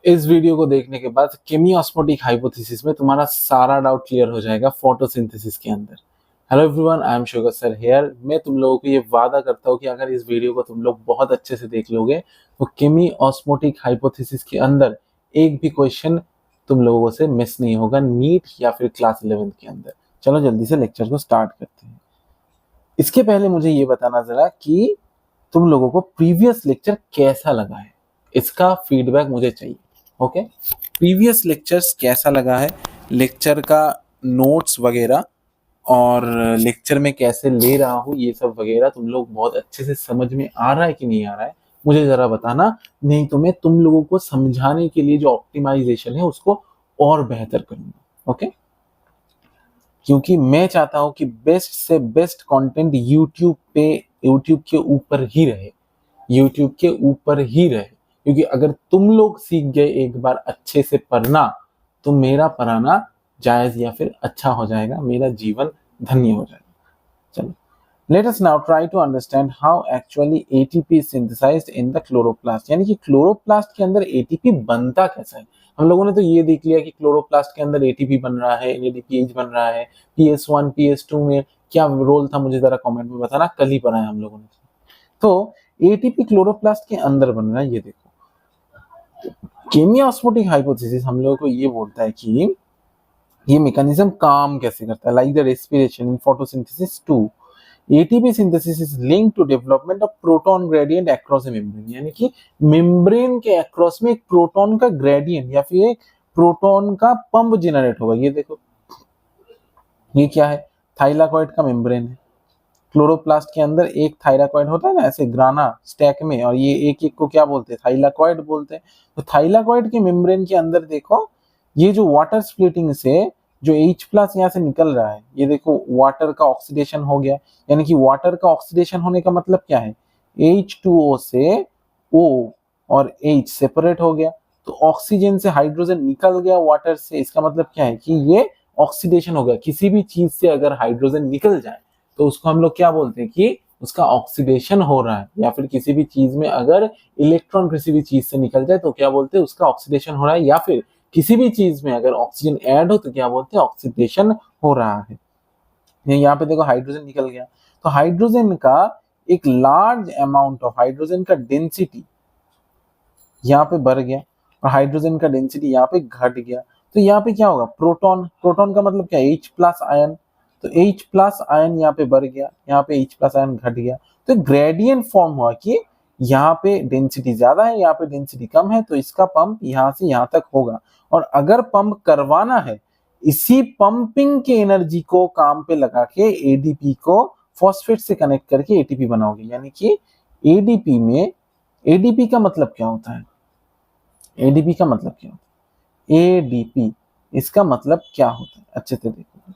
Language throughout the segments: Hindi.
इस वीडियो को देखने के बाद केमियोस्मोटिक हाइपोथेसिस में तुम्हारा सारा डाउट क्लियर हो जाएगा फोटोसिंथेसिस के अंदर। Hello everyone, I am sugar sir here. मैं तुम लोगों को ये वादा करता हूँ कि अगर इस वीडियो को तुम लोग बहुत अच्छे से देख लोगे तो केमियोस्मोटिक हाइपोथेसिस के अंदर एक भी क्वेश्चन तुम लोगों से मिस नहीं होगा, नीट या फिर क्लास 11 के अंदर। चलो जल्दी से लेक्चर को स्टार्ट करते हैं। इसके पहले मुझे ये बताना जरा कि तुम लोगों को प्रीवियस लेक्चर कैसा लगा है, इसका फीडबैक मुझे चाहिए। ओके, प्रीवियस लेक्चर्स कैसा लगा है, लेक्चर का नोट्स वगैरह और लेक्चर में कैसे ले रहा हूँ ये सब वगैरह तुम लोग बहुत अच्छे से समझ में आ रहा है कि नहीं आ रहा है, मुझे जरा बताना। नहीं तो मैं तुम लोगों को समझाने के लिए जो ऑप्टिमाइजेशन है उसको और बेहतर करूंगा। ओके, क्योंकि मैं चाहता हूं कि बेस्ट से बेस्ट कंटेंट यूट्यूब के ऊपर ही रहे, यूट्यूब के ऊपर ही रहे। क्योंकि अगर तुम लोग सीख गए एक बार अच्छे से पढ़ना तो मेरा पढ़ाना जायज या फिर अच्छा हो जाएगा, मेरा जीवन धन्य हो जाएगा। चलो, let us now try to understand how actually ATP is synthesized in the chloroplast। यानी कि क्लोरोप्लास्ट के अंदर ATP बनता कैसा है। हम लोगों ने तो ये देख लिया कि क्लोरोप्लास्ट के अंदर ATP बन रहा है, NADPH बन रहा है, PS1 PS2 में क्या रोल था मुझे जरा कमेंट में बताना, कल ही पढ़ा है हम लोगों ने। तो ATP क्लोरोप्लास्ट के अंदर बन रहा है, ये देखो। केमियोस्मोटिक हाइपोथेसिस हम लोगों को ये बोलता है कि ये मैकेनिज्म काम कैसे करता है, like the respiration in photosynthesis to ATP synthesis is linked to development of proton gradient across a membrane। यानी कि मेम्ब्रेन के अक्रॉस में एक प्रोटॉन का ग्रेडियंट या फिर एक प्रोटॉन का पंप जनरेट होगा। ये देखो, ये क्या है, थाइलाकॉइड का मेम्ब्रेन है। क्लोरोप्लास्ट के अंदर एक थाइलाकॉइड होता है ना, ऐसे ग्राना स्टैक में, और ये एक एक को क्या बोलते हैं, थाइलाकॉइड बोलते हैं। तो थाइलाकॉइड के मेम्ब्रेन के अंदर देखो, ये जो वाटर स्प्लिटिंग से जो H+ यहाँ से निकल रहा है, ये देखो वाटर का ऑक्सीडेशन हो गया। यानी कि वाटर का ऑक्सीडेशन होने का मतलब क्या है, H2O से O और H सेपरेट हो गया, तो ऑक्सीजन से हाइड्रोजन निकल गया वाटर से। इसका मतलब क्या है कि ये ऑक्सीडेशन हो गया। किसी भी चीज से अगर हाइड्रोजन निकल जाए तो उसको हम लोग क्या बोलते हैं कि उसका ऑक्सीडेशन हो रहा है। या फिर किसी भी चीज में अगर इलेक्ट्रॉन किसी भी चीज से निकल जाए तो क्या बोलते हैं, उसका ऑक्सीडेशन हो रहा है। या फिर किसी भी चीज में अगर ऑक्सीजन ऐड हो तो क्या बोलते हैं, ऑक्सीडेशन हो रहा है। यहाँ पे देखो हाइड्रोजन निकल गया, तो हाइड्रोजन का एक लार्ज अमाउंट ऑफ हाइड्रोजन का डेंसिटी यहाँ पे बढ़ गया और हाइड्रोजन का डेंसिटी यहाँ पे घट गया। तो यहाँ पे क्या होगा, प्रोटॉन, प्रोटॉन का मतलब क्या है, H+ आयन। तो H+ आयन यहाँ पे बढ़ गया, यहाँ पे H+ आयन घट गया। तो ग्रेडियंट फॉर्म हुआ कि यहाँ पे डेंसिटी ज्यादा है, यहाँ पे डेंसिटी कम है, तो इसका पंप यहाँ से यहाँ तक होगा। और अगर पंप करवाना है, इसी पंपिंग के एनर्जी को काम पे लगा के ADP को फॉस्फेट से कनेक्ट करके ATP बनाओगे। यानी कि ADP में, ADP का मतलब क्या होता है, ADP का मतलब क्या होता है, ADP इसका मतलब क्या होता है, अच्छे से देखो।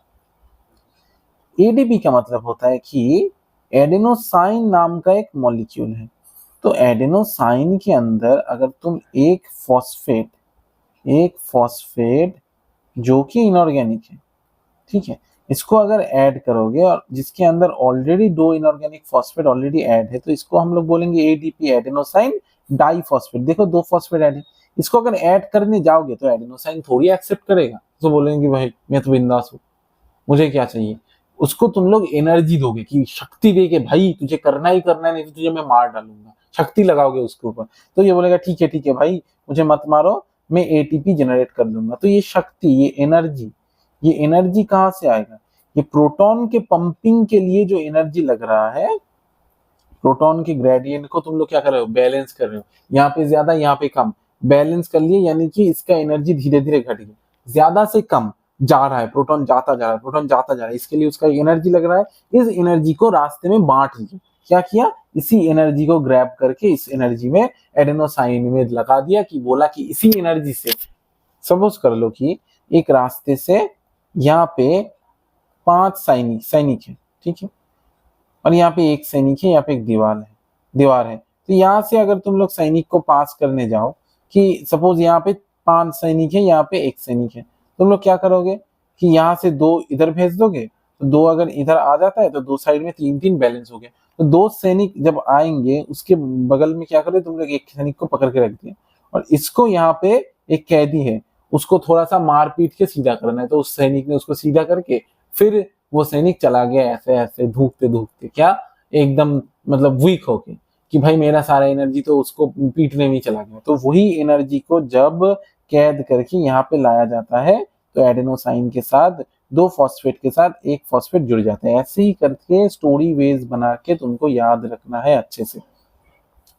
ADP का मतलब होता है कि एडेनोसाइन नाम का एक मॉलिक्यूल है। तो एडेनोसाइन के अंदर अगर तुम एक फॉस्फेट जो कि इनऑर्गेनिक है, ठीक है, इसको अगर ऐड करोगे और जिसके अंदर already 2 inorganic phosphate already add है, तो इसको हम लोग बोलेंगे ADP, एडेनोसाइन डाइफॉस्फेट। देखो 2 फॉस्फेट ऐड है, इसको अगर ऐड करने जाओगे तो एडेनोसाइन थोड़ी एक्सेप्ट करेगा, तो बोलेंगे भाई मैं तो बिंदास हूँ, मुझे क्या चाहिए। उसको तुम लोग एनर्जी दोगे कि शक्ति दे के भाई तुझे करना ही करना है, नहीं तो तुझे मैं मार डालूंगा, शक्ति लगाओगे उसके ऊपर, तो ये बोलेगा ठीक है भाई मुझे मत मारो, मैं ATP जनरेट कर दूंगा। तो ये शक्ति, ये एनर्जी कहाँ से आएगा, ये प्रोटॉन के पंपिंग के लिए जो एनर्जी लग रहा है, प्रोटॉन के ग्रेडियंट को तुम लोग क्या कर रहे हो, बैलेंस कर रहे हो। यहाँ पे ज्यादा यहाँ पे कम, बैलेंस कर लिए, यानी कि इसका एनर्जी धीरे धीरे घट गया, ज्यादा से कम जा रहा है, प्रोटॉन जाता जा रहा है, प्रोटॉन जाता जा रहा है, इसके लिए उसका एनर्जी लग रहा है। इस एनर्जी को रास्ते में बांट लिया, क्या किया, इसी एनर्जी को ग्रैब करके इस एनर्जी में एडेनोसाइन में लगा दिया, कि बोला कि इसी एनर्जी से, सपोज कर लो कि एक रास्ते से यहाँ पे 5 सैनिक है, ठीक है, और यहाँ पे एक सैनिक है, यहाँ पे एक दीवार है। तो यहाँ से अगर तुम लोग सैनिक को पास करने जाओ, कि सपोज यहाँ पे 5 सैनिक है, यहाँ पे एक सैनिक है, तुम लोग क्या करोगे कि यहाँ से 2 इधर भेज दोगे, तो 2 अगर इधर आ जाता है तो 2 साइड में 3 बैलेंस हो गया। तो 2 सैनिक जब आएंगे उसके बगल में क्या करोगे तुम लोग, एक सैनिक को पकड़ के रख दिया और इसको यहाँ पे एक कैदी है, उसको थोड़ा सा मार पीट के सीधा करना है, तो उस सैनिक ने उसको सीधा करके फिर वो सैनिक चला गया ऐसे ऐसे धूकते धूकते, क्या एकदम मतलब वीक होके, कि भाई मेरा सारा एनर्जी तो उसको पीटने में ही चला गया। तो वही एनर्जी को जब कैद करके यहाँ पे लाया जाता है, तो एडेनोसाइन के साथ दो फॉस्फेट के साथ एक फॉस्फेट जुड़ जाता है। ऐसे ही करके स्टोरी वेज बना के तुमको याद रखना है अच्छे से।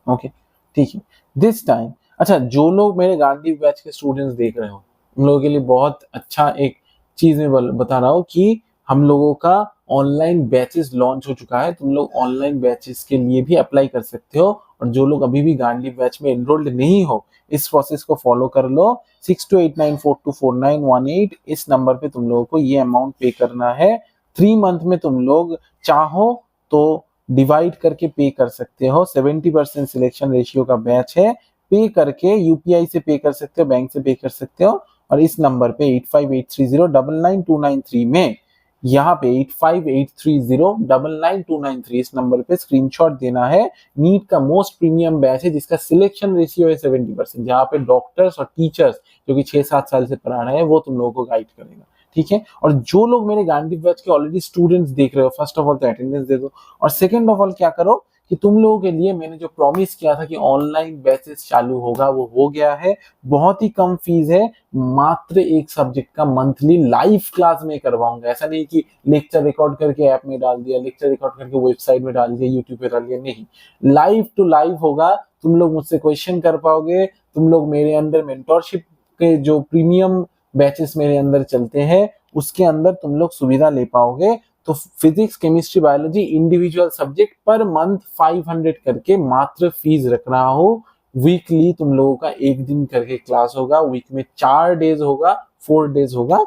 ओके ठीक है। दिस टाइम, अच्छा जो लोग मेरे गांधी बैच के स्टूडेंट्स देख रहे हो, उन लोगों के लिए बहुत अच्छा एक चीज मैं बता रहा हूँ कि हम लोगों का ऑनलाइन बैचेस लॉन्च हो चुका है। तुम लोग ऑनलाइन बैचेस के लिए भी अप्लाई कर सकते हो। और जो लोग अभी भी गांधी बैच में एनरोल्ड नहीं हो, इस प्रोसेस को फॉलो कर लो। 6289424918 इस नंबर पे तुम लोगों को ये अमाउंट पे करना है। 3 मंथ में तुम लोग चाहो तो डिवाइड करके पे कर सकते हो। 70% सिलेक्शन रेशियो का बैच है। पे करके यूपीआई से पे कर सकते हो, बैंक से पे कर सकते हो। और इस नंबर पे 8583099293 में, यहाँ पे 8583099293 इस नंबर पे स्क्रीनशॉट देना है। नीट का मोस्ट प्रीमियम बैच है जिसका सिलेक्शन रेशियो है 70%, जहाँ पे डॉक्टर्स और टीचर्स जो कि 6-7 साल से पढ़ा रहे हैं वो तुम लोगों को गाइड करेगा। ठीक है। और जो लोग मेरे गांधी बैच के ऑलरेडी स्टूडेंट्स देख रहे हो, फर्स्ट ऑफ ऑल तो अटेंडेंस दे दो। और सेकंड ऑफ ऑल क्या करो कि तुम लोगों के लिए मैंने जो प्रॉमिस किया था कि ऑनलाइन बैचेस चालू होगा, वो हो गया है। बहुत ही कम फीस है, मात्र एक सब्जेक्ट का मंथली लाइव क्लास में करवाऊंगा। ऐसा नहीं कि लेक्चर रिकॉर्ड करके ऐप में डाल दिया, लेक्चर रिकॉर्ड करके वेबसाइट में डाल दिया, यूट्यूब पे डाल दिया, नहीं, लाइव टू लाइव होगा। तुम लोग मुझसे क्वेश्चन कर पाओगे, तुम लोग मेरे अंडर मेंटोरशिप के जो प्रीमियम बैचेस मेरे अंदर चलते हैं उसके अंदर तुम लोग सुविधा ले पाओगे। तो physics, chemistry, biology individual subject per month 500 करके मात्र फीस रख रहा हूँ। वीकली तुम लोगों का एक दिन करके क्लास होगा, वीक में 4 डेज होगा, 4 डेज होगा।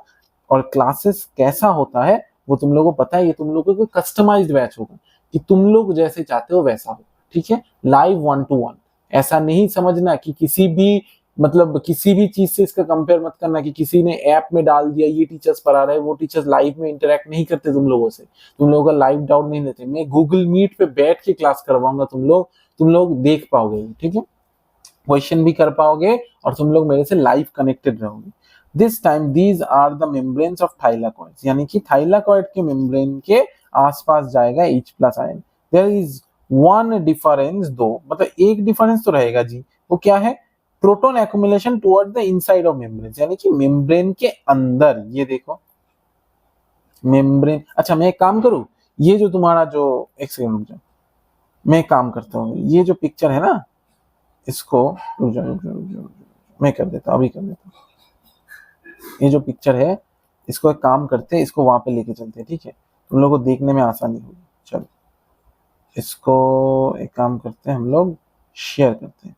और क्लासेस कैसा होता है वो तुम लोगों को पता है, ये तुम लोगों को कस्टमाइज्ड बैच होगा कि तुम लोग जैसे चाहते हो वैसा हो। ठीक है, लाइव 1-to-1। ऐसा नहीं समझना कि किसी भी मतलब किसी भी चीज से इसका कंपेयर मत करना कि किसी ने ऐप में डाल दिया, ये टीचर्स पढ़ा रहे हैं, वो टीचर्स लाइव में इंटरेक्ट नहीं करते तुम लोगों से, तुम लोगों का लाइव डाउट नहीं लेते। मैं गूगल मीट पे बैठ के क्लास करवाऊंगा, तुम लोग देख पाओगे। ठीक है, क्वेश्चन भी कर पाओगे और तुम लोग मेरे से लाइव कनेक्टेड रहोगे। This time these are the membranes of thylakoids, यानी कि थाइलाकॉइड के मेम्ब्रेन के आसपास जाएगा H+ ion. There is one difference, दो मतलब एक डिफरेंस तो रहेगा जी, वो क्या है? Proton accumulation toward the inside of membrane, यानी कि मेम्ब्रेन के अंदर। ये देखो मेम्ब्रेन। अच्छा मैं एक काम करूं, ये जो तुम्हारा जो, एक सेकंड रुक जाओ, मैं एक काम करता हूँ, ये जो पिक्चर है ना, इसको रुक जाओ, मैं कर देता हूँ, अभी कर देता हूँ। ये जो पिक्चर है इसको एक काम करते हैं, इसको वहां पे लेके चलते हैं। ठीक है, तुम लोगों को देखने में आसानी होगी। चलो इसको एक काम करते हैं, हम लोग शेयर करते हैं।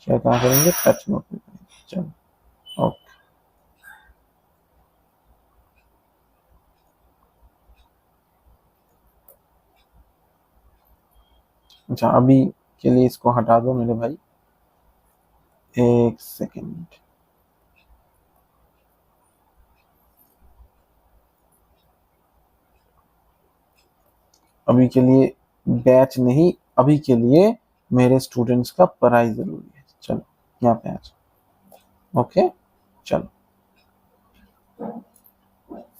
शेयर कहाँ करेंगे? टच नोट पे करेंगे। चलो ओके। अच्छा अभी के लिए इसको हटा दो मेरे भाई, एक सेकेंड। अभी के लिए बैच नहीं, अभी के लिए मेरे स्टूडेंट्स का पढ़ाई जरूरी है। चलो यहाँ पे आ जाओ। ओके चलो,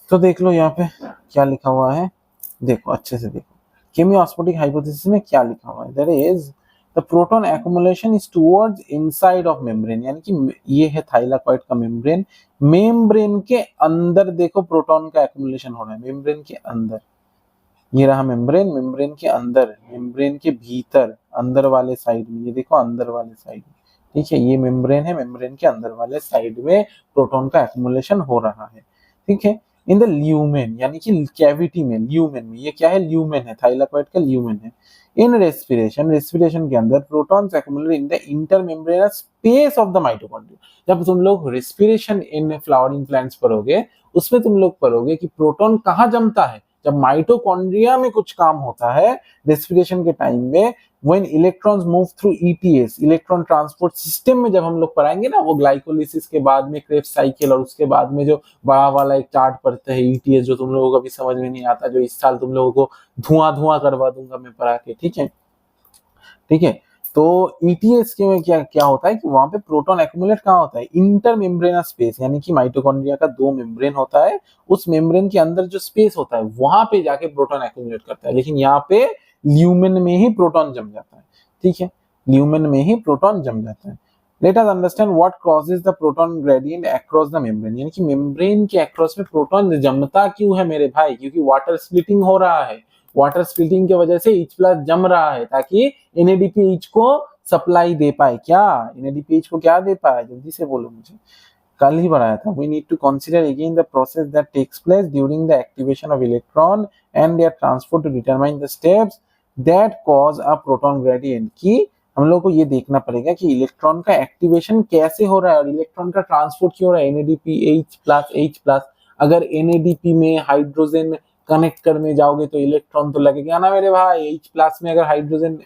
तो देख लो यहाँ पे क्या लिखा हुआ है, देखो अच्छे से देखो। केमियोस्मोटिक हाइपोथेसिस में क्या लिखा हुआ है? There is the proton accumulation is towards inside of membrane, यानी कि ये है थाइलाकॉइड का मेम्ब्रेन। मेम्ब्रेन के अंदर देखो प्रोटॉन का एक्युमुलेशन हो रहा है, मेम्ब्रेन के अंदर। ये रहा मेम्ब्रेन, मेम्ब्रेन के अंदर, मेम्ब्रेन के भीतर, अंदर वाले साइड में, ये देखो अंदर वाले साइड में। ठीक है, ये मेम्ब्रेन है, मेम्ब्रेन के अंदर वाले साइड में प्रोटॉन का एक्युमुलेशन हो रहा है। ठीक है, इन द ल्यूमेन, यानी कि कैविटी में, ल्यूमेन में, ये क्या है? ल्यूमेन है, थाइलाकॉइड का ल्यूमेन है। इन रेस्पिरेशन, रेस्पिरेशन के अंदर protons accumulate in the intermembranous space of the mitochondria. जब तुम लोग रेस्पिरेशन इन फ्लावरिंग प्लांट्स पढ़ोगे, उसमें तुम लोग पढ़ोगे कि प्रोटॉन कहाँ जमता है? जब माइटोकॉन्ड्रिया में कुछ काम होता है रेस्पिरेशन के टाइम में, when electrons move through ETS, electron transport system में, जब हम लोग पढ़ाएंगे ना वो ग्लाइकोलिसिस के बाद में क्रेब्स साइकिल, और उसके बाद में जो बड़ा वाला एक चार्ट पढ़ते हैं ईटीएस, जो तुम लोगों को अभी समझ में नहीं आता, जो इस साल तुम लोगों को धुआं धुआं करवा दूंगा मैं पढ़ा के। ठीक है, ठीक है। तो ETS के में क्या क्या होता है कि वहां पे प्रोटॉन एक्यूमुलेट कहाँ होता है, इंटर मेम्ब्रेनस स्पेस, यानी कि माइटोकॉन्ड्रिया का 2 मेम्ब्रेन होता है, उस मेम्ब्रेन के अंदर जो स्पेस होता है वहां पे जाके प्रोटॉन एक्यूमुलेट करता है, लेकिन यहाँ पे ल्यूमेन में ही प्रोटॉन जम जाता है। ठीक है, ल्यूमेन में ही प्रोटॉन जम जाता है। Let us understand what causes the proton gradient across the membrane, यानी कि मेम्ब्रेन के अक्रॉस में प्रोटॉन जमता क्यों है मेरे भाई, क्योंकि वाटर स्प्लिटिंग हो रहा है, वाटर स्प्लिटिंग की वजह से H+ जम रहा है ताकि NADPH को सप्लाई दे पाए। क्या NADPH को क्या दे पाए, जल्दी से बोलो मुझे, कल ही बढ़ाया था। We need to consider again the process that takes place during the activation of electron and their transport to determine the steps that cause a proton gradient, कि हम लोग को ये देखना पड़ेगा कि इलेक्ट्रॉन का एक्टिवेशन कैसे हो रहा है और इलेक्ट्रॉन का ट्रांसपोर्ट क्यों हो रहा है, NADPH+H+। अगर NADP में हाइड्रोजन कनेक्ट करने जाओगे तो इलेक्ट्रॉन तो लगेगा ना मेरे भाई, H+ में अगर हाइड्रोजन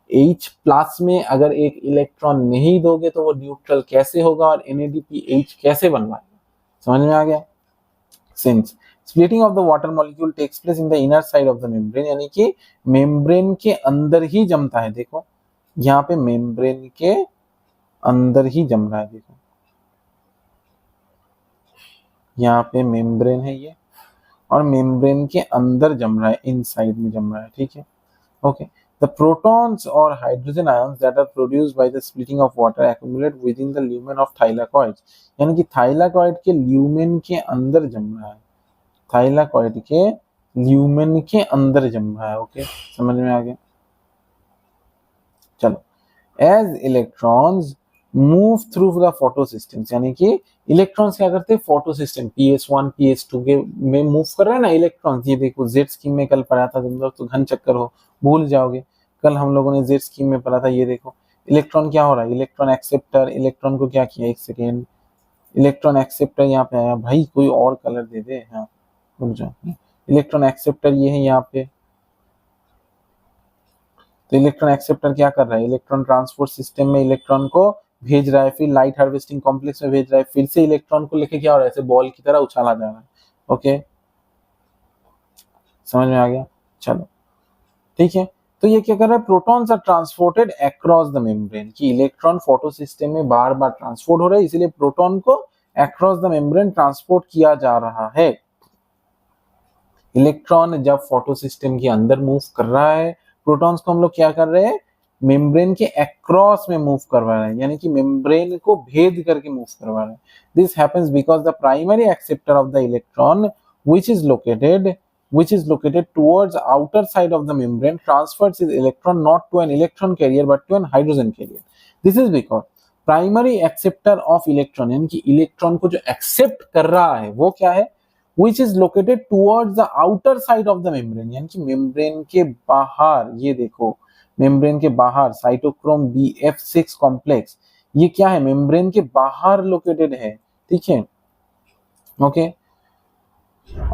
H+ में अगर एक इलेक्ट्रॉन नहीं दोगे तो वो न्यूट्रल कैसे होगा और NADPH कैसे बनवाएगा, समझ में आ गया। Since splitting of the water molecule takes place in the inner side of the membrane, यानी कि मेम्ब्रेन के अंदर ही जमता है। देखो यहाँ पे मेम्ब्रेन के अंदर ही जम रहा है, देखो यहाँ पे मेम्ब्रेन है ये, और मेम्ब्रेन के अंदर जम रहा है, इनसाइड में जम रहा है। ठीक है, okay. The protons or hydrogen ions that are produced by the splitting of water accumulate within the lumen of thylakoids, यानी कि थाइलाकॉइड के ल्यूमेन के अंदर जम रहा है, थाइलाकॉइड के ल्यूमेन के अंदर जम रहा है। ओके, समझ में आ गया। चलो, as electrons move through the photosystems, यानी कि इलेक्ट्रॉन्स क्या करते हैं, फोटोसिस्टम PS1 PS2 के में मूव कर रहे हैं ना इलेक्ट्रॉन्स। ये देखो जेड स्कीम में कल पढ़ा था तुम लोग, तो घन चक्कर हो भूल जाओगे, कल हम लोगों ने जेड स्कीम में पढ़ा था। ये देखो इलेक्ट्रॉन क्या हो रहा है, इलेक्ट्रॉन एक्सेप्टर, इलेक्ट्रॉन को क्या किया, एक सेकेंड, इलेक्ट्रॉन एक्सेप्टर यहाँ पे आया, भाई कोई और कलर दे दे, हाँ रुक जाओ, इलेक्ट्रॉन एक्सेप्टर ये है यहाँ पे। तो इलेक्ट्रॉन एक्सेप्टर क्या कर रहा है, इलेक्ट्रॉन ट्रांसपोर्ट सिस्टम में इलेक्ट्रॉन को भेज रहा है, फिर लाइट हार्वेस्टिंग कॉम्प्लेक्स में भेज रहा है, फिर से इलेक्ट्रॉन को लेके क्या हो रहा है, ऐसे बॉल की तरह उछाला जा रहा है। ओके, समझ में आ गया। चलो ठीक है, तो ये क्या कर रहा है, protons are transported across the membrane, कि इलेक्ट्रॉन फोटो सिस्टम में बार बार ट्रांसपोर्ट हो रहा है, इसलिए प्रोटॉन को अक्रॉस द मेम्ब्रेन ट्रांसपोर्ट किया जा रहा है। इलेक्ट्रॉन जब फोटो सिस्टम के अंदर मूव कर रहा है, प्रोटॉन्स को हम लोग क्या कर रहे हैं, मेम्ब्रेन के अक्रॉस में मूव करवा रहे हैं, यानी कि मेम्ब्रेन को भेद करके मूव करवा रहे हैं। This happens because the primary acceptor of the electron which is located towards outer side of the membrane transfers its electron not to an electron carrier but to an hydrogen carrier. This is because primary acceptor of electron, यानी कि इलेक्ट्रॉन को जो एक्सेप्ट कर रहा है वो क्या है, which is located towards the outer side of the membrane, यानी कि मेम्ब्रेन के बाहर, ये देखो मेम्ब्रेन के बाहर साइटोक्रोम BF6 कॉम्प्लेक्स, ये क्या है, मेम्ब्रेन के बाहर लोकेटेड है। ठीक है, okay.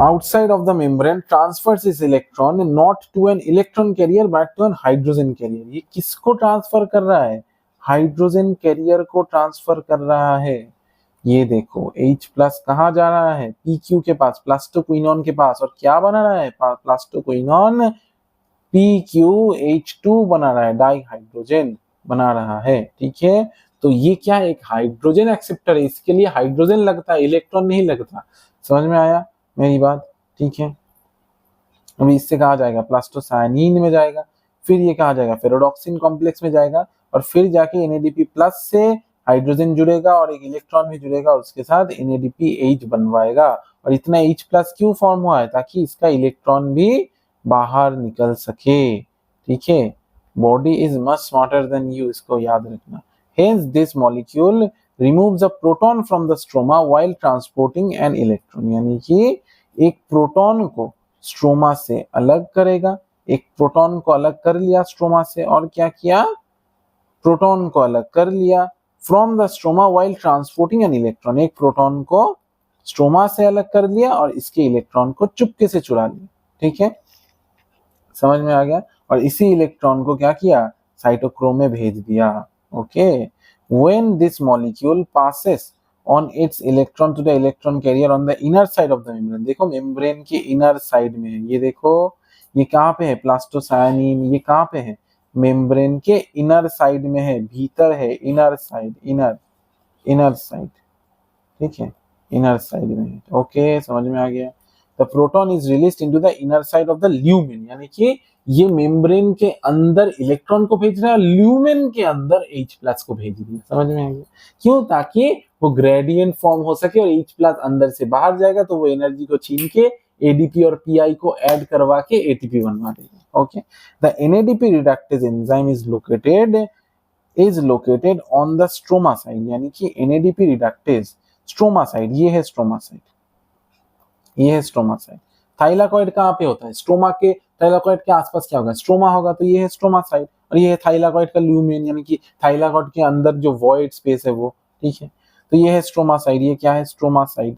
outside of the membrane transfers its electron not to an electron carrier but to an hydrogen carrier, ये किसको ट्रांसफर कर रहा है, हाइड्रोजन कैरियर को ट्रांसफर कर रहा है। ये देखो H+ कहाँ जा रहा है, PQ के पास, प्लास्टोक्विनोन के पास, और क्या बना रहा है, प्लास्टोक्विनोन PQH2 बना रहा है, डाई हाइड्रोजन बना रहा है। ठीक है, तो ये क्या है, एक हाइड्रोजन एक्सेप्टर है, इसके लिए हाइड्रोजन लगता है, इलेक्ट्रॉन नहीं लगता। समझ में आया मेरी बात। ठीक है, अभी इससे कहा जाएगा प्लास्टोसायनिन में जाएगा, फिर ये कहा जाएगा फेरोडॉक्सिन कॉम्प्लेक्स में जाएगा, और फिर जाके NADP+ से हाइड्रोजन जुड़ेगा और एक इलेक्ट्रॉन भी जुड़ेगा और उसके साथ NADPH बनवाएगा। और इतना H+ क्यों फॉर्म हुआ है, ताकि इसका इलेक्ट्रॉन भी बाहर निकल सके। ठीक है, body is much smarter than you, इसको याद रखना। Hence this molecule removes a proton from the stroma while transporting an electron, यानी कि एक प्रोटॉन को स्ट्रोमा से अलग करेगा, एक प्रोटॉन को अलग कर लिया स्ट्रोमा से, और क्या किया, प्रोटॉन को अलग कर लिया from the stroma while transporting an electron, एक प्रोटॉन को स्ट्रोमा से अलग कर लिया और इसके इलेक्ट्रॉन को चुपके से चुरा लिया। ठीक है, समझ में आ गया। और इसी इलेक्ट्रॉन को क्या किया, साइटोक्रोम में भेज दिया। Okay, when this molecule passes on its electron to the electron carrier on the inner side of the membrane, देखो मेम्ब्रेन के इनर साइड में है, ये देखो ये कहाँ पे है, प्लास्टोसायनिन, ये कहाँ पे है, मेम्ब्रेन के इनर साइड में है, भीतर है, इनर साइड, इनर साइड, ठीक है, इनर साइड में है। ओके, समझ में आ गया। The proton is released into the inner side of the lumen, यानी कि ये मेम्ब्रेन के अंदर इलेक्ट्रॉन को भेज रहा है, ल्यूमेन के अंदर H प्लस को भेज दिया। समझ में आ गया? क्यों? ताकि वो ग्रेडियंट फॉर्म हो सके और H प्लस अंदर से बाहर जाएगा तो वो एनर्जी को छीन के ADP और PI को ऐड करवा के ATP बनवा देगा। Okay, the NADP reductase enzyme is located on the stroma side, यानी कि NADP रिडक्टेज स्ट्रोमा साइड, ये है स्ट्रोमा साइड, ये है स्ट्रोमा साइड। थाइलाकॉइड कहाँ पे होता है? स्ट्रोमा के, थाइलाकॉइड के आसपास क्या होगा? स्ट्रोमा होगा, तो ये है स्ट्रोमा साइड। और ये है थाइलाकॉइड का ल्यूमेन, यानी कि थाइलाकॉइड के अंदर जो वॉइड स्पेस है वो, ठीक है। तो ये है स्ट्रोमा साइड, ये क्या है? स्ट्रोमा साइड,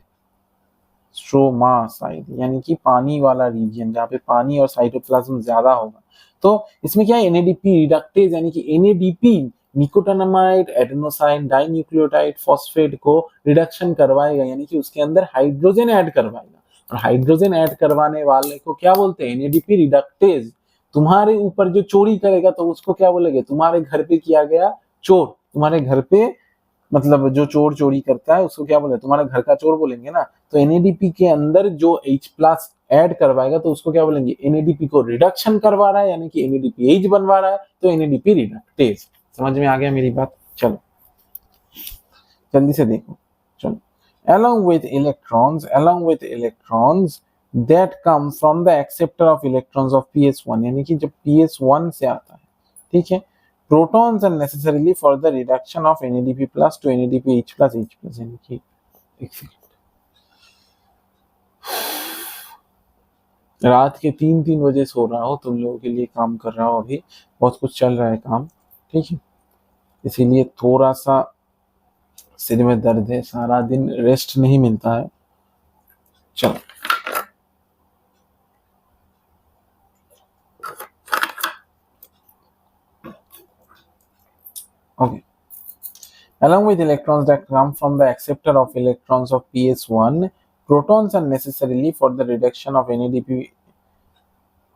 स्ट्रोमा साइड यानी कि पानी वाला रीजन, जहाँ पे पानी और साइटोप्लाज्म ज्यादा होगा। तो इसमें क्या है? NADP रिडक्टेज, यानी कि NADP निकोटानामाइड, एडेनोसाइन डाइन्यूक्लियोटाइड फॉस्फेट को रिडक्शन करवाएगा, यानी कि उसके अंदर हाइड्रोजन ऐड करवाएगा। और हाइड्रोजन ऐड करवाने वाले को क्या बोलते हैं? NADP reductase. तुम्हारे ऊपर जो चोरी करेगा तो उसको क्या बोलेंगे? तुम्हारे घर पे किया गया चोर, तुम्हारे घर पे, मतलब जो चोर चोरी करता है उसको क्या बोले? तुम्हारे घर का चोर बोलेंगे ना। तो NADP के अंदर जो H प्लस ऐड करवाएगा तो उसको क्या बोलेंगे? NADP को रिडक्शन करवा रहा है, यानी कि NADPH बनवा रहा है, तो NADP रिडक्टेज। समझ में आ गया मेरी बात? चलो जल्दी से देखो, चलो। along with electrons that come from the acceptor of electrons of PS1, यानी कि जब PS1 से आता है, ठीक है, protons are necessarily for the reduction of NADP plus to NADPH plus H plus, यानी कि एक सेकंड, रात के 3 बजे सो रहा हो, तुम लोगों के लिए काम कर रहा हो, अभी बहुत कुछ चल रहा है काम, ठीक है, इसीलिए थोड़ा सा सिर में दर्द है, सारा दिन रेस्ट नहीं मिलता है। चलो okay, along with electrons that come from the acceptor of electrons of PS1, protons are necessarily for the reduction of NADP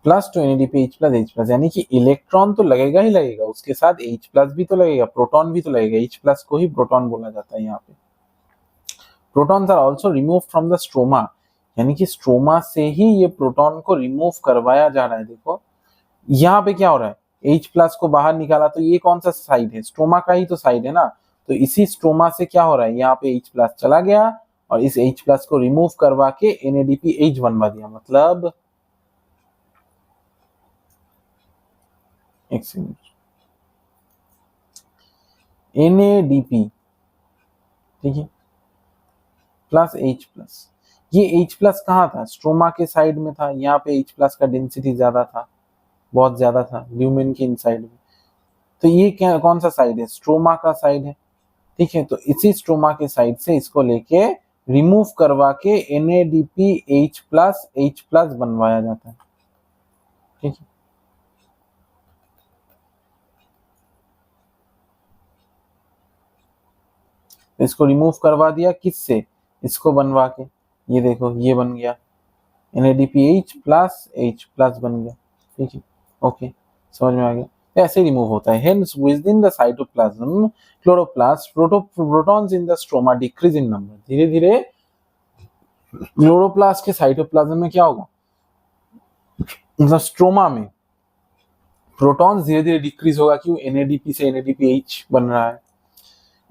plus two NADPH plus H plus, यानी कि इलेक्ट्रॉन तो लगेगा ही लगेगा, उसके साथ H प्लस भी तो लगेगा, प्रोटॉन भी तो लगेगा। H प्लस को ही प्रोटॉन बोला जाता है यहाँ पे। Protons are also remove from the stroma, यानी कि स्ट्रोमा से ही ये प्रोटॉन को रिमूव करवाया जा रहा है। देखो यहाँ पे क्या हो रहा है? H प्लस को बाहर निकाला, तो ये कौन सा साइड है? स्ट्रोमा का ही तो साइड है ना। तो इसी स्ट्रोमा से क्या हो रहा है? यहाँ पे H प्लस चला गया और इस H प्लस को रिमूव करवा के NADPH बनवा दिया, मतलब एक सेकंड, NADP, ठीक है, प्लस H प्लस। ये H प्लस कहाँ था? स्ट्रोमा के साइड में था, यहाँ पे H प्लस का डेंसिटी ज्यादा था, बहुत ज्यादा था ल्यूमेन के इनसाइड में। तो ये क्या, कौन सा साइड है? स्ट्रोमा का साइड है, ठीक है। तो इसी स्ट्रोमा के साइड से इसको लेके रिमूव करवा के NADPH प्लस H प्लस बनवाया जाता है, ठीक है। इसको रिमूव करवा दिया किससे? इसको बनवा के, ये देखो ये बन गया NADPH प्लस H प्लस बन गया, ठीक है। ओके, समझ में आ गया? ऐसे रिमूव होता है। Hence within the cytoplasm, chloroplast, protons in the stroma decrease in number। धीरे धीरे क्लोरोप्लास्ट के साइटोप्लाज्म में क्या होगा? मतलब स्ट्रोमा में प्रोटॉन्स धीरे धीरे डिक्रीज होगा। क्यों? NADP से NADPH बन रहा है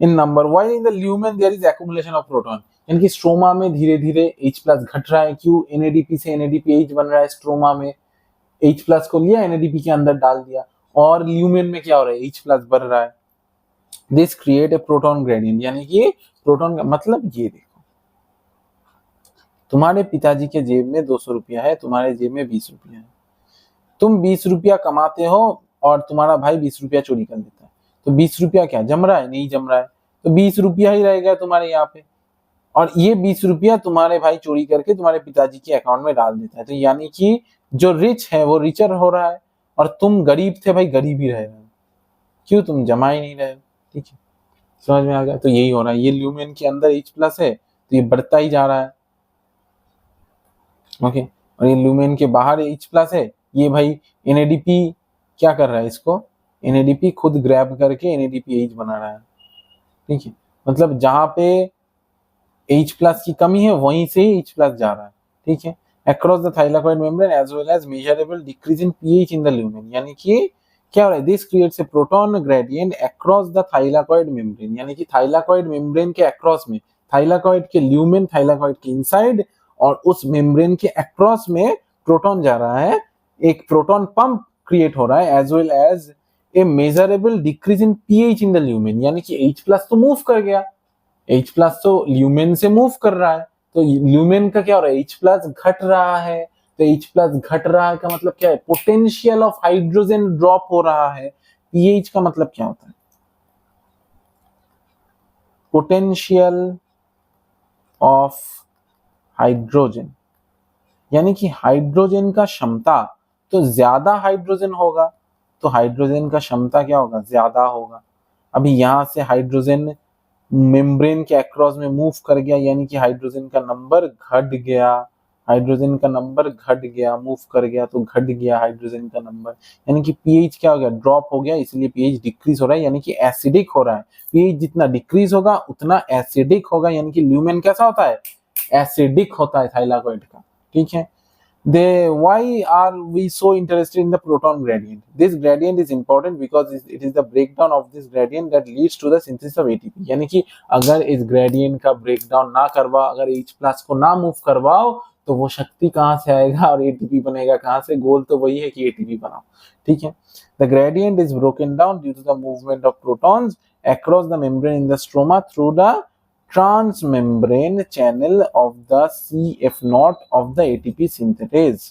इन number, while in the lumen there is accumulation of proton, यानी कि स्ट्रोमा में धीरे धीरे H प्लस घट रहा है। क्यों? NADP से NADPH बन रहा है, स्ट्रोमा में H प्लस को लिया, NADP के अंदर डाल दिया, और ल्यूमेन में क्या हो रहा है? H प्लस बढ़ रहा है। This create a proton gradient, यानी कि प्रोटॉन का मतलब ये देखो, तुम्हारे पिताजी के जेब में 200 रुपया है, तुम्हारे जेब में 20 रुपया है, तुम 20 रुपया कमाते हो और तुम्हारा भाई 20 रुपया चोरी कर लेता है, तो 20 रुपया क्या जम रहा है? नहीं जम रहा है, तो 20 रुपया ही रहेगा तुम्हारे यहाँ पे, और ये 20 रुपया तुम्हारे भाई चोरी करके तुम्हारे पिताजी के अकाउंट में डाल देता है। तो यानी कि जो रिच है वो रिचर हो रहा है, और तुम गरीब थे भाई, गरीब ही रह रहे हो। क्यों? तुम जमा ही नहीं रहे, ठीक है। समझ में आ गया? तो यही हो रहा है। ये ल्यूमेन के अंदर H प्लस है तो ये बढ़ता ही जा रहा है, ओके। और ये ल्यूमेन के बाहर H प्लस है, ये भाई NADP क्या कर रहा है? इसको NADP खुद ग्रैब करके NADPH बना रहा है, ठीक है। मतलब जहां पे H प्लस की कमी है वहीं से ही H प्लस जा रहा है, ठीक है। Across the thylakoid membrane as well as measurable decrease in pH in the lumen, यानी कि क्या हो रहा है, this creates a proton gradient across the thylakoid membrane, यानी कि थाइलाकॉइड मेम्ब्रेन के अक्रॉस में, थाइलाकॉइड के ल्यूमेन थाइलाकॉइड के इनसाइड और उस मेम्ब्रेन के अक्रॉस में प्रोटॉन जा रहा है, एक प्रोटॉन पंप क्रिएट हो रहा है, as well as a measurable decrease in pH in the lumen, यानी कि H प्लस तो मूव कर गया, H प्लस तो ल्यूमेन से मूव कर रहा है, तो ल्यूमेन का क्या हो रहा है, H प्लस घट रहा है, तो H प्लस घट रहा है का मतलब क्या है, पोटेंशियल ऑफ हाइड्रोजन ड्रॉप हो रहा है। पीएच का मतलब क्या होता है, पोटेंशियल ऑफ हाइड्रोजन, यानी कि हाइड्रोजन का क्षमता, तो ज्यादा हाइड्रोजन होगा तो हाइड्रोजन का क्षमता क्या होगा, ज्यादा होगा। अभी यहां से हाइड्रोजन मेम्ब्रेन के अक्रॉस में मूव कर गया, यानी कि हाइड्रोजन का नंबर घट गया, हाइड्रोजन का नंबर घट गया, मूव कर गया तो घट गया हाइड्रोजन का नंबर, यानी कि पीएच क्या हो गया, ड्रॉप हो गया, इसलिए पीएच डिक्रीज हो रहा है, यानी कि एसिडिक हो रहा है। पीएच जितना डिक्रीज होगा उतना एसिडिक होगा, यानी कि ल्यूमेन कैसा होता है, एसिडिक होता है थाइलाकॉइड का, ठीक है। Why are we so interested in the proton gradient? This gradient is important because it is the breakdown of this gradient that leads to the synthesis of ATP. यानी कि अगर इस gradient का breakdown ना करवाओ, अगर H plus को ना move करवाओ तो वो शक्ति कहाँ से आएगा और ATP बनेगा कहाँ से, गोल तो वही है कि ATP बनाओ, ठीक है। The gradient is broken down due to the movement of protons across the membrane in the stroma through the transmembrane channel of the CF naught of the ATP synthetase।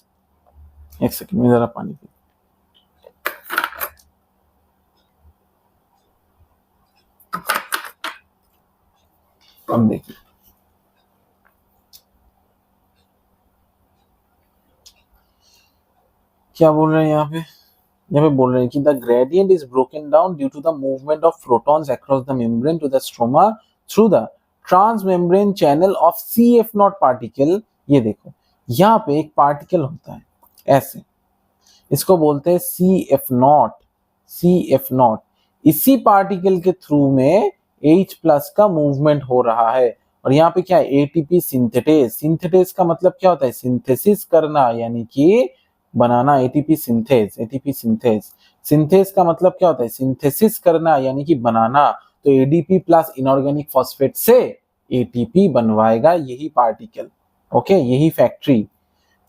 एक सेकंड में जरा पानी पी। अब देखिए क्या बोल रहे हैं यहाँ पे बोल रहे हैं कि the gradient is broken down due to the movement of protons across the membrane to the stroma through the transmembrane channel of CF nought particle. ये देखो यहाँ पे एक पार्टिकल होता है ऐसे, इसको बोलते हैं CF नॉट, CF नॉट। इसी पार्टिकल के थ्रू में H प्लस का मूवमेंट हो रहा है और यहाँ पे क्या है, ATP सिंथेटेज। सिंथेटेज का मतलब क्या होता है, सिंथेसिस करना, यानी कि बनाना, ATP synthase, ATP synthase. Synthase का मतलब क्या होता है, सिंथेसिस करना यानी कि बनाना, तो ADP प्लस इनऑर्गेनिक फॉस्फेट से ATP बनवाएगा यही पार्टिकल, ओके, यही factory.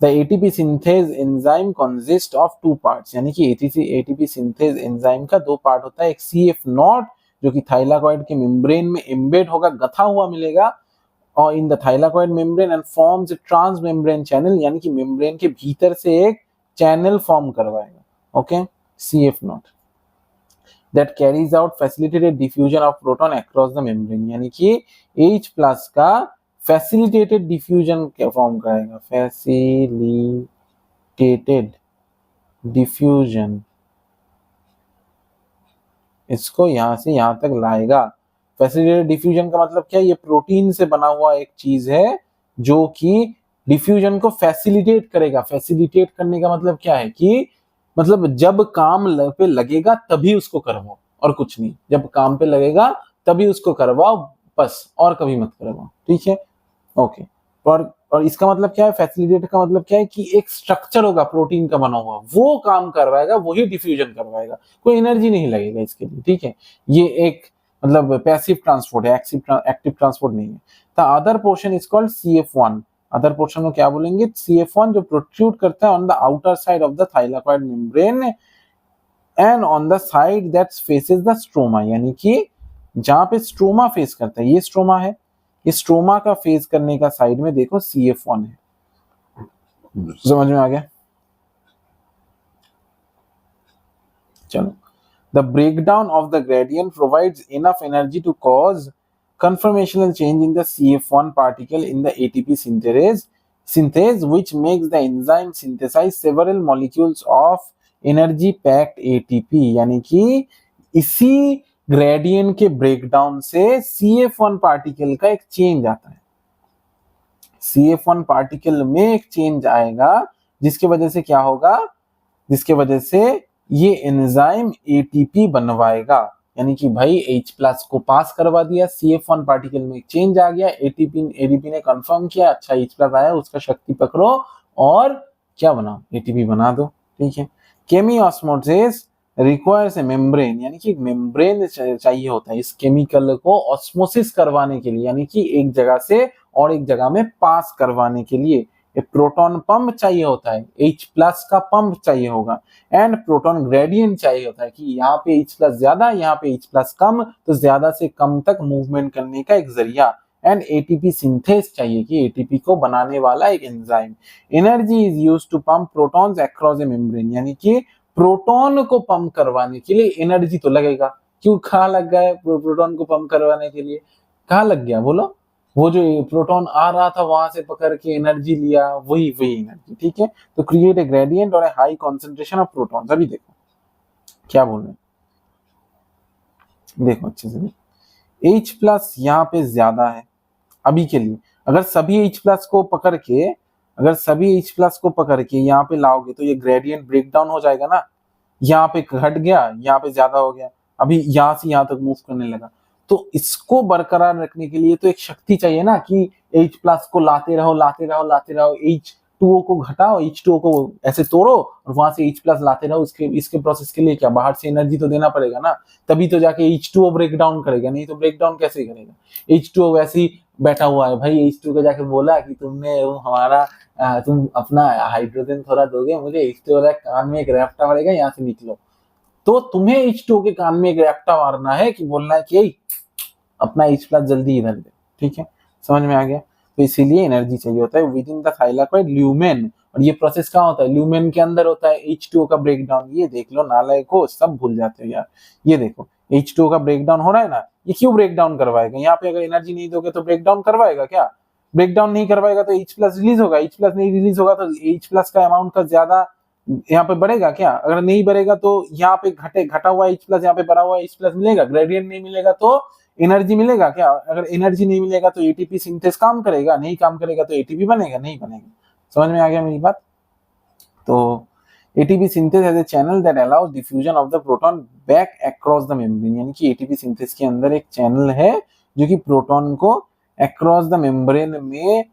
The ATP synthase enzyme consists of two parts, यानी कि ATP synthase enzyme का दो पार्ट होता है, एक CF नॉट जो कि थाइलाकॉइड के मेम्ब्रेन में एम्बेड होगा, गथा हुआ मिलेगा, और in the thylakoid membrane and forms transmembrane channel, यानी कि मेम्ब्रेन के भीतर से एक चैनल फॉर्म करवाएगा, okay, CF nought that carries out facilitated diffusion of proton across the membrane, यानी कि H प्लस का फैसिलिटेटेड डिफ्यूजन फॉर्म कराएगा, फैसिलिटेटेड डिफ्यूजन, इसको यहां से यहां तक लाएगा। फैसिलिटेटेड डिफ्यूजन का मतलब क्या है, ये प्रोटीन से बना हुआ एक चीज है जो कि डिफ्यूजन को फैसिलिटेट करेगा। फैसिलिटेट करने का मतलब क्या है कि मतलब जब काम पे लगेगा तभी उसको करवाओ और कुछ नहीं, जब काम पे लगेगा तभी उसको करवाओ बस, और कभी मत करवाओ, ठीक है, ओके। और इसका मतलब क्या है, फैसिलिटेट का मतलब क्या है कि एक स्ट्रक्चर होगा प्रोटीन का बना हुआ, वो काम करवाएगा, वही डिफ्यूजन करवाएगा, कोई एनर्जी नहीं लगेगा इसके लिए, ठीक है। ये एक मतलब पैसिव ट्रांसपोर्ट है, एक्टिव ट्रांसपोर्ट नहीं है। The other portion is called CF1। Other portion में क्या बोलेंगे, CF1 जो प्रोट्रूड करता है on the outer side of the thylakoid membrane and on the side that faces the stroma, यानी कि जहां पे स्ट्रोमा फेस करता है, ये स्ट्रोमा है, इस स्ट्रोमा का फेस करने का साइड में देखो CF1 है। समझ में आ गया, चलो। The breakdown of the gradient provides enough energy to cause conformational change in the CF1 particle in the ATP synthase, which makes the enzyme synthesize several molecules of energy packed ATP, यानी कि इसी ग्रेडियंट के ब्रेकडाउन से CF1 पार्टिकल का एक चेंज आता है, CF1 पार्टिकल में एक चेंज आएगा जिसके वजह से क्या होगा, जिसके वजह से ये एंजाइम एटीपी बनवाएगा, यानी कि भाई H+ को पास करवा दिया, CF1 पार्टिकल में चेंज आ गया, एटीपी ने कंफर्म किया, अच्छा H+ आया, उसका शक्ति पकड़ो और क्या बनाओ, एटीपी बना दो। ठीक है। केमियोस्मोसिस रिक्वायर्स ए मेम्ब्रेन, यानी कि मेम्ब्रेन चाहिए होता है इस केमिकल को ऑस्मोसिस करवाने के लिए, यानी कि एक जगह से और एक जगह में पास करवाने के लिए। एक प्रोटॉन पंप चाहिए होता है, H+ का पंप चाहिए होगा, एंड प्रोटॉन ग्रेडियंट चाहिए होता है कि यहाँ पे H+ ज्यादा, यहाँ पे H+ कम, तो ज्यादा से कम तक मूवमेंट करने का एक जरिया, एंड एटीपी सिंथेस चाहिए कि एटीपी को बनाने वाला एक enzyme. Energy is used to pump protons across a membrane, यानी कि प्रोटॉन को पंप करवाने के लिए एनर्जी तो लगेगा। क्यों, कहाँ लग गया है प्रोटॉन को पंप करवाने के लिए, कहाँ लग गया बोलो, वो जो प्रोटॉन आ रहा था वहां से पकड़ के एनर्जी लिया, वही एनर्जी। ठीक है। तो क्रिएट ए ग्रेडियंट और ए हाई कॉन्सेंट्रेशन ऑफ प्रोटॉन्स। अभी देखो क्या बोल रहे हैं, देखो अच्छे से, H+ यहाँ पे ज्यादा है अभी के लिए। अगर सभी H+ को पकड़ के, अगर सभी H+ को पकड़ के यहाँ पे लाओगे तो ये ग्रेडियंट ब्रेक डाउन हो जाएगा ना, यहाँ पे घट गया, यहाँ पे ज्यादा हो गया, अभी यहाँ से यहाँ तक मूव करने लगा। तो इसको बरकरार रखने के लिए तो एक शक्ति चाहिए ना कि H+ को लाते रहो लाते रहो लाते रहो, H2O को घटाओ, H2O को ऐसे तोड़ो और वहां से H+ लाते रहो। इसके प्रोसेस के लिए क्या, बाहर से एनर्जी तो देना पड़ेगा ना, तभी तो जाके H2O ब्रेक डाउन करेगा, नहीं तो ब्रेक डाउन कैसे करेगा। H2O वैसे ही बैठा हुआ है भाई, H2O को जाके बोला कि तुमने हमारा तुम अपना हाइड्रोजन थोड़ा दोगे मुझे, H2O कान में एक रैप्टा पड़ेगा, यहाँ से निकलो। तो तुम्हें H2O के कान में एक रैप्टा मारना है कि बोलना है कि अपना H+ जल्दी इधर दे। ठीक है, समझ में आ गया। तो इसीलिए एनर्जी चाहिए होता है with in the thylakoid lumen, और ये प्रोसेस कहाँ होता है, ल्यूमेन के अंदर होता है H2O का ब्रेक डाउन। ये देख लो, नालायक हो, सब भूल जाते हो यार। ये देखो H2O का ब्रेक डाउन हो रहा है ना, ये क्यों ब्रेक डाउन करवाएगा, यहाँ पे अगर एनर्जी नहीं दोगे तो ब्रेक डाउन करवाएगा क्या, ब्रेक डाउन नहीं करवाएगा तो H+ रिलीज होगा, H+ नहीं रिलीज होगा तो H+ का अमाउंट का ज्यादा यहाँ पे बढ़ेगा क्या, अगर नहीं बढ़ेगा तो यहाँ पे घटा हुआ H+ यहाँ पे बढ़ा हुआ H+ मिलेगा, ग्रेडियंट नहीं मिलेगा तो एनर्जी मिलेगा क्या, अगर एनर्जी नहीं मिलेगा तो एटीपी सिंथेस काम करेगा, नहीं काम करेगा तो एटीपी बनेगा, नहीं बनेगा। समझ में आ गया मेरी बात। तो ATP synthase as a channel that allows diffusion of the proton back across the membrane, यानी कि एटीपी सिंथेस के अंदर एक चैनल है जो कि प्रोटॉन को अक्रॉस द मेम्ब्रेन में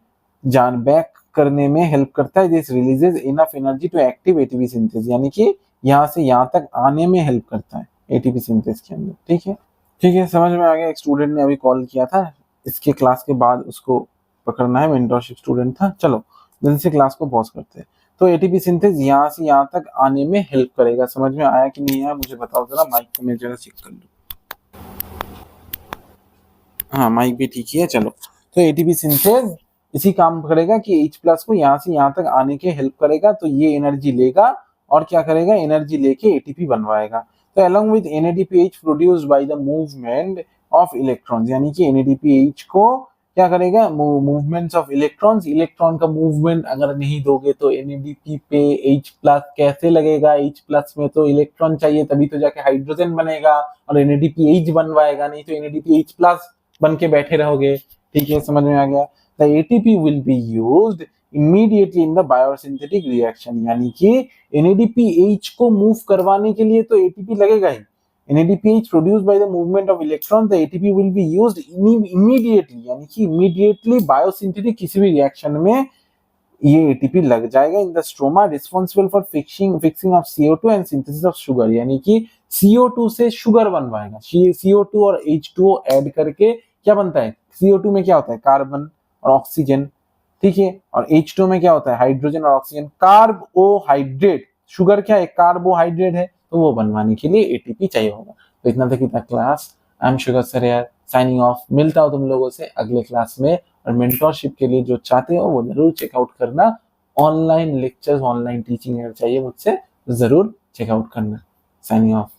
बैक करने में हेल्प करता है। This releases enough energy to active ATP synthase, यानी कि यहाँ से यहाँ तक आने में हेल्प करता है एटीपी सिंथेस के अंदर। ठीक है, ठीक है, समझ में आ गया। एक स्टूडेंट ने अभी कॉल किया था, इसके क्लास के बाद उसको पकड़ना है, मेंटरशिप स्टूडेंट था। चलो जल्दी से क्लास को पॉज करते हैं। तो एटीपी सिंथेस यहाँ से यहाँ तक आने में हेल्प करेगा। समझ में आया कि नहीं आया मुझे बताओ जरा, माइक को मैं जरा चेक कर लूँ। हाँ, माइक भी ठीक ही है। चलो, तो एटीपी सिंथेस इसी काम करेगा कि H+ को यहाँ से यहाँ तक आने के हेल्प करेगा, तो ये एनर्जी लेगा और क्या करेगा, एनर्जी लेके एटीपी बनवाएगा। तो along with NADPH produced by the movement of electrons, यानी कि NADPH को क्या करेगा, मूवमेंट्स ऑफ इलेक्ट्रॉन्स, इलेक्ट्रॉन का मूवमेंट अगर नहीं दोगे तो NADP पे H+ कैसे लगेगा, H+ में तो इलेक्ट्रॉन चाहिए तभी तो जाके हाइड्रोजन बनेगा, और NADPH बनवाएगा, नहीं तो NADPH+ बन के बैठे रहोगे। ठीक है, समझ में आ गया। The ATP will be used immediately in the biosynthetic reaction, यानी कि NADPH को मूव करवाने के लिए तो ATP लगेगा ही। NADPH produced by the movement of electrons, the ATP will be used immediately, यानी कि immediately biosynthetic किसी भी रिएक्शन में ये एटीपी लग जाएगा। In the stroma responsible for fixing of CO2 and synthesis of sugar, यानी कि CO2 से शुगर बनवाएगा। CO2 और H2O ऐड करके क्या बनता है, CO2 में क्या होता है, कार्बन और ऑक्सीजन। ठीक है, और H2O में क्या होता है, हाइड्रोजन और ऑक्सीजन, कार्बोहाइड्रेट। शुगर क्या है, कार्बोहाइड्रेट है, तो वो बनवाने के लिए एटीपी चाहिए होगा। तो इतना तक था class. I am sugar sir यार, साइनिंग ऑफ। मिलता हूं तुम लोगों से अगले क्लास में। और मेंटरशिप के लिए जो चाहते हो वो जरूर चेकआउट करना। ऑनलाइन लेक्चर्स, ऑनलाइन टीचिंग अगर चाहिए मुझसे तो जरूर चेकआउट करना। Signing off.